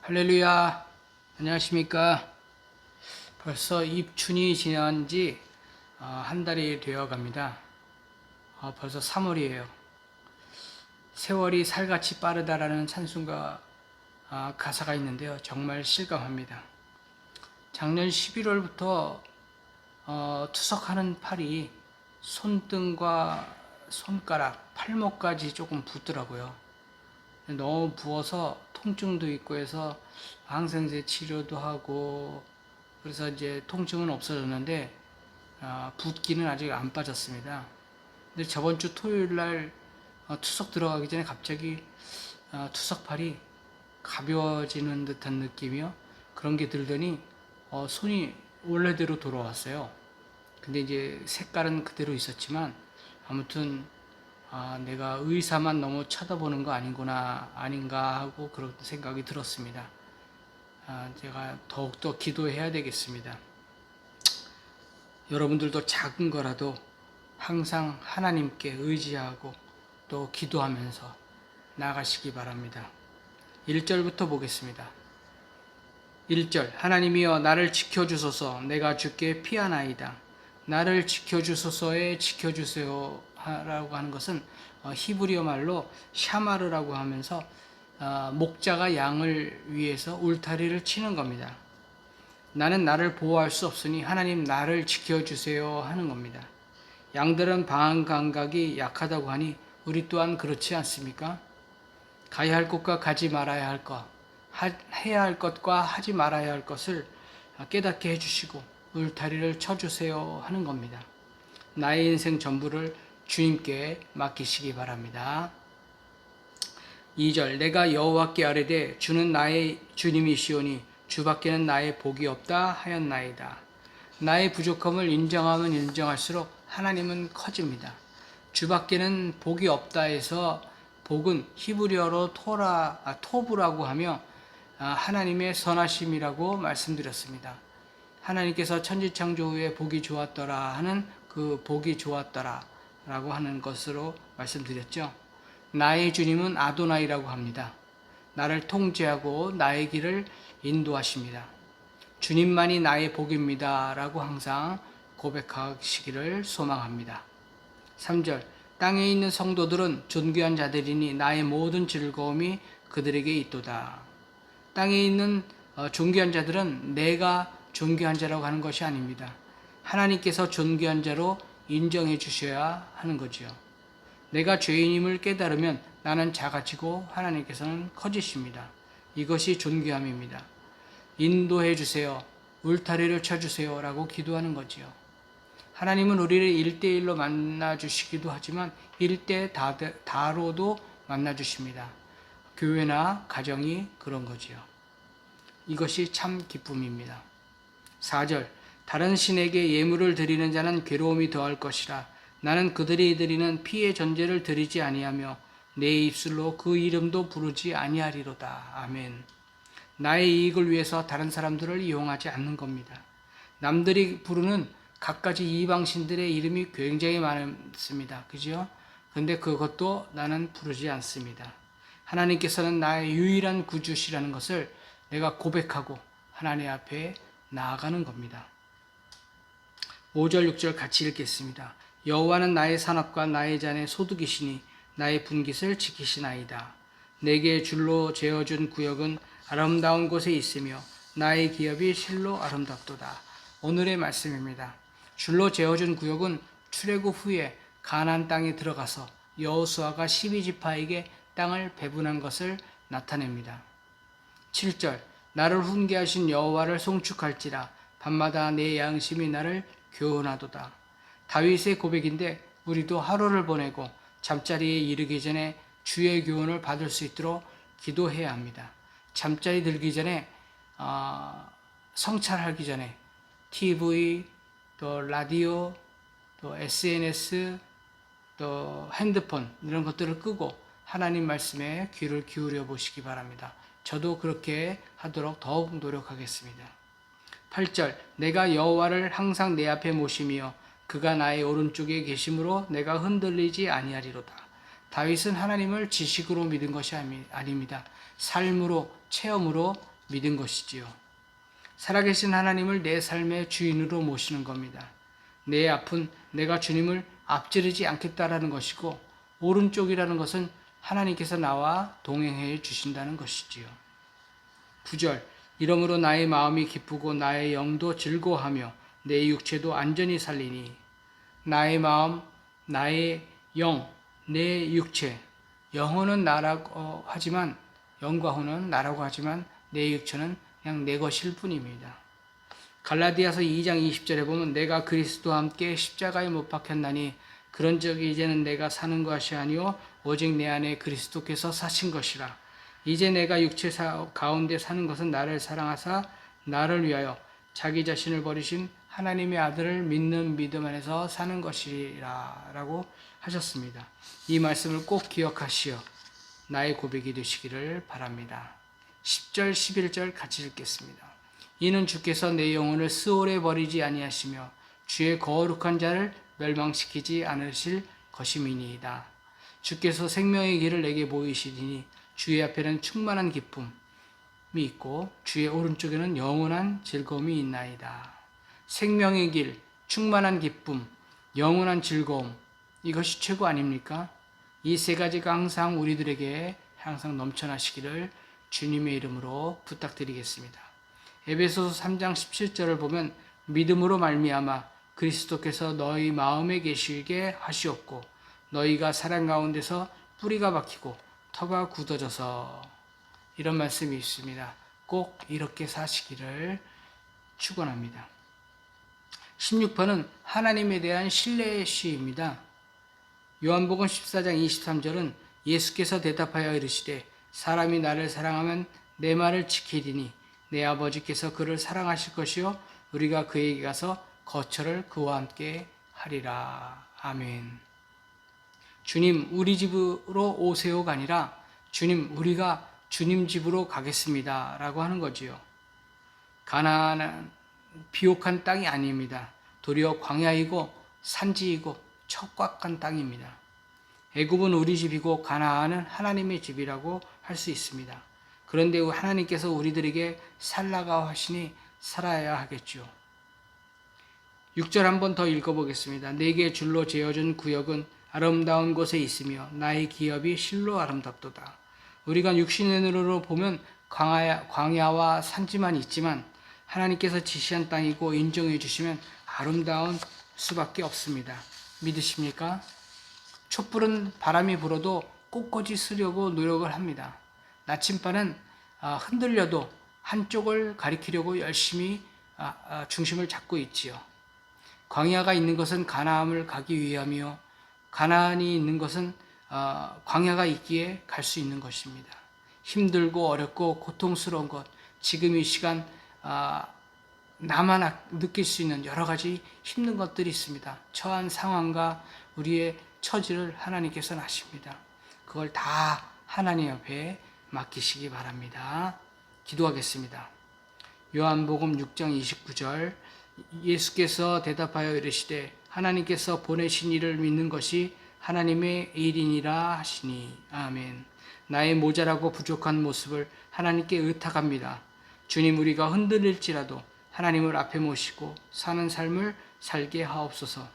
할렐루야. 안녕하십니까. 벌써 입춘이 지난 지 한 달이 되어 갑니다. 벌써 3월이에요. 세월이 살같이 빠르다라는 찬송가 가사가 있는데요. 정말 실감합니다. 작년 11월부터 투석하는 팔이 손등과 손가락, 팔목까지 조금 붓더라고요. 너무 부어서 통증도 있고 해서 항생제 치료도 하고 그래서 이제 통증은 없어졌는데 붓기는 아직 안 빠졌습니다. 근데 저번 주 토요일 날 투석 들어가기 전에 갑자기 투석팔이 가벼워지는 듯한 느낌이요. 그런 게 들더니 손이 원래대로 돌아왔어요. 근데 이제 색깔은 그대로 있었지만 아무튼 내가 의사만 너무 쳐다보는 거 아닌가 하고 그런 생각이 들었습니다. 제가 더욱더 기도해야 되겠습니다. 여러분들도 작은 거라도 항상 하나님께 의지하고 또 기도하면서 나가시기 바랍니다. 1절부터 보겠습니다. 1절 하나님이여 나를 지켜주소서 내가 주께 피하나이다. 나를 지켜주소서에 지켜주세요 라고 하는 것은 히브리어 말로 샤마르라고 하면서 목자가 양을 위해서 울타리를 치는 겁니다. 나는 나를 보호할 수 없으니 하나님 나를 지켜주세요 하는 겁니다. 양들은 방황 감각이 약하다고 하니 우리 또한 그렇지 않습니까? 가야 할 곳과 가지 말아야 할 것, 해야 할 것과 하지 말아야 할 것을 깨닫게 해주시고 울타리를 쳐주세요 하는 겁니다. 나의 인생 전부를 주님께 맡기시기 바랍니다. 2절 내가 여호와께 아뢰되 주는 나의 주님이시오니 주밖에는 나의 복이 없다 하였나이다. 나의 부족함을 인정하면 인정할수록 하나님은 커집니다. 주밖에는 복이 없다 해서 복은 히브리어로 토브라고 하며 하나님의 선하심이라고 말씀드렸습니다. 하나님께서 천지창조 후에 복이 좋았더라 하는 그 복이 좋았더라 라고 하는 것으로 말씀드렸죠. 나의 주님은 아도나이라고 합니다. 나를 통제하고 나의 길을 인도하십니다. 주님만이 나의 복입니다 라고 항상 고백하시기를 소망합니다. 3절 땅에 있는 성도들은 존귀한 자들이니 나의 모든 즐거움이 그들에게 있도다. 땅에 있는 존귀한 자들은 내가 존귀한 자라고 하는 것이 아닙니다. 하나님께서 존귀한 자로 인정해 주셔야 하는 거지요. 내가 죄인임을 깨달으면 나는 작아지고 하나님께서는 커지십니다. 이것이 존귀함입니다. 인도해 주세요. 울타리를 쳐주세요. 라고 기도하는 거지요. 하나님은 우리를 1대1로 만나주시기도 하지만 1대 다로도 만나주십니다. 교회나 가정이 그런 거지요. 이것이 참 기쁨입니다. 4절 다른 신에게 예물을 드리는 자는 괴로움이 더할 것이라. 나는 그들이 드리는 피의 전제를 드리지 아니하며 내 입술로 그 이름도 부르지 아니하리로다. 아멘. 나의 이익을 위해서 다른 사람들을 이용하지 않는 겁니다. 남들이 부르는 갖가지 이방신들의 이름이 굉장히 많습니다. 그죠? 근데 그것도 나는 부르지 않습니다. 하나님께서는 나의 유일한 구주시라는 것을 내가 고백하고 하나님 앞에 나아가는 겁니다. 5절 6절 같이 읽겠습니다. 여호와는 나의 산업과 나의 잔의 소득이시니 나의 분깃을 지키시나이다. 내게 줄로 재어준 구역은 아름다운 곳에 있으며 나의 기업이 실로 아름답도다. 오늘의 말씀입니다. 줄로 재어준 구역은 출애굽 후에 가나안 땅에 들어가서 여호수아가 12지파에게 땅을 배분한 것을 나타냅니다. 7절 나를 훈계하신 여호와를 송축할지라 밤마다 내 양심이 나를 교훈하도다. 다윗의 고백인데 우리도 하루를 보내고 잠자리에 이르기 전에 주의 교훈을 받을 수 있도록 기도해야 합니다. 잠자리 들기 전에 성찰하기 전에 TV, 또 라디오, 또 SNS, 또 핸드폰 이런 것들을 끄고 하나님 말씀에 귀를 기울여 보시기 바랍니다. 저도 그렇게 하도록 더욱 노력하겠습니다. 8절 내가 여호와를 항상 내 앞에 모시며 그가 나의 오른쪽에 계심으로 내가 흔들리지 아니하리로다. 다윗은 하나님을 지식으로 믿은 것이 아닙니다. 삶으로 체험으로 믿은 것이지요. 살아계신 하나님을 내 삶의 주인으로 모시는 겁니다. 내 앞은 내가 주님을 앞지르지 않겠다라는 것이고, 오른쪽이라는 것은 하나님께서 나와 동행해 주신다는 것이지요. 9절, 이러므로 나의 마음이 기쁘고 나의 영도 즐거워하며 내 육체도 안전히 살리니. 나의 마음, 나의 영, 내 육체. 영혼은 나라고 하지만, 영과 혼은 나라고 하지만 내 육체는 그냥 내 것일 뿐입니다. 갈라디아서 2장 20절에 보면 내가 그리스도와 함께 십자가에 못 박혔나니 그런즉 이제는 내가 사는 것이 아니요 오직 내 안에 그리스도께서 사신 것이라. 이제 내가 육체 가운데 사는 것은 나를 사랑하사 나를 위하여 자기 자신을 버리신 하나님의 아들을 믿는 믿음 안에서 사는 것이라 라고 하셨습니다. 이 말씀을 꼭 기억하시어 나의 고백이 되시기를 바랍니다. 10절 11절 같이 읽겠습니다. 이는 주께서 내 영혼을 스올에 버리지 아니하시며 주의 거룩한 자를 멸망시키지 않으실 것임이니이다. 주께서 생명의 길을 내게 보이시리니 주의 앞에는 충만한 기쁨이 있고 주의 오른쪽에는 영원한 즐거움이 있나이다. 생명의 길, 충만한 기쁨, 영원한 즐거움, 이것이 최고 아닙니까? 이 세 가지가 항상 우리들에게 항상 넘쳐나시기를 주님의 이름으로 부탁드리겠습니다. 에베소서 3장 17절을 보면 믿음으로 말미암아 그리스도께서 너희 마음에 계시게 하시옵고 너희가 사랑 가운데서 뿌리가 박히고 터가 굳어져서, 이런 말씀이 있습니다. 꼭 이렇게 사시기를 축원합니다. 16번은 하나님에 대한 신뢰의 시입니다. 요한복음 14장 23절은 예수께서 대답하여 이르시되 사람이 나를 사랑하면 내 말을 지키리니 내 아버지께서 그를 사랑하실 것이요 우리가 그에게 가서 거처를 그와 함께 하리라. 아멘. 주님 우리 집으로 오세요가 아니라 주님 우리가 주님 집으로 가겠습니다 라고 하는 거지요. 가나안은 비옥한 땅이 아닙니다. 도리어 광야이고 산지이고 척박한 땅입니다. 애굽은 우리 집이고 가나안은 하나님의 집이라고 할 수 있습니다. 그런데 하나님께서 우리들에게 살라고 하시니 살아야 하겠죠. 6절 한번 더 읽어보겠습니다. 내게 줄로 재어준 구역은 아름다운 곳에 있으며 나의 기업이 실로 아름답도다. 우리가 육신의 눈으로 보면 광야와 산지만 있지만 하나님께서 지시한 땅이고 인정해 주시면 아름다운 수밖에 없습니다. 믿으십니까? 촛불은 바람이 불어도 꼿꼿이 쓰려고 노력을 합니다. 나침반은 흔들려도 한쪽을 가리키려고 열심히 중심을 잡고 있지요. 광야가 있는 것은 가나안을 가기 위함이요 가나안이 있는 것은 광야가 있기에 갈 수 있는 것입니다. 힘들고 어렵고 고통스러운 것, 지금 이 시간 나만 느낄 수 있는 여러 가지 힘든 것들이 있습니다. 처한 상황과 우리의 처지를 하나님께서는 아십니다. 그걸 다 하나님 앞에 맡기시기 바랍니다. 기도하겠습니다. 요한복음 6장 29절 예수께서 대답하여 이르시되 하나님께서 보내신 이를 믿는 것이 하나님의 일이니라 하시니. 아멘. 나의 모자라고 부족한 모습을 하나님께 의탁합니다. 주님 우리가 흔들릴지라도 하나님을 앞에 모시고 사는 삶을 살게 하옵소서.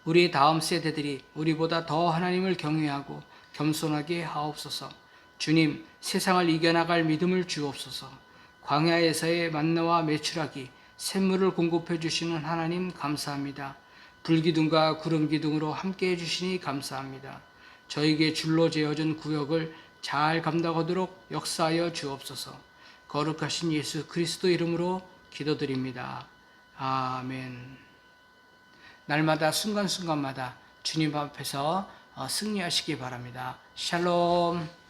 우리의 다음 세대들이 우리보다 더 하나님을 경외하고 겸손하게 하옵소서. 주님, 세상을 이겨나갈 믿음을 주옵소서. 광야에서의 만나와 메추라기, 샘물을 공급해 주시는 하나님 감사합니다. 불기둥과 구름기둥으로 함께 해주시니 감사합니다. 저에게 줄로 재어준 구역을 잘 감당하도록 역사하여 주옵소서. 거룩하신 예수 그리스도 이름으로 기도드립니다. 아멘. 날마다 순간순간마다 주님 앞에서 승리하시기 바랍니다. 샬롬.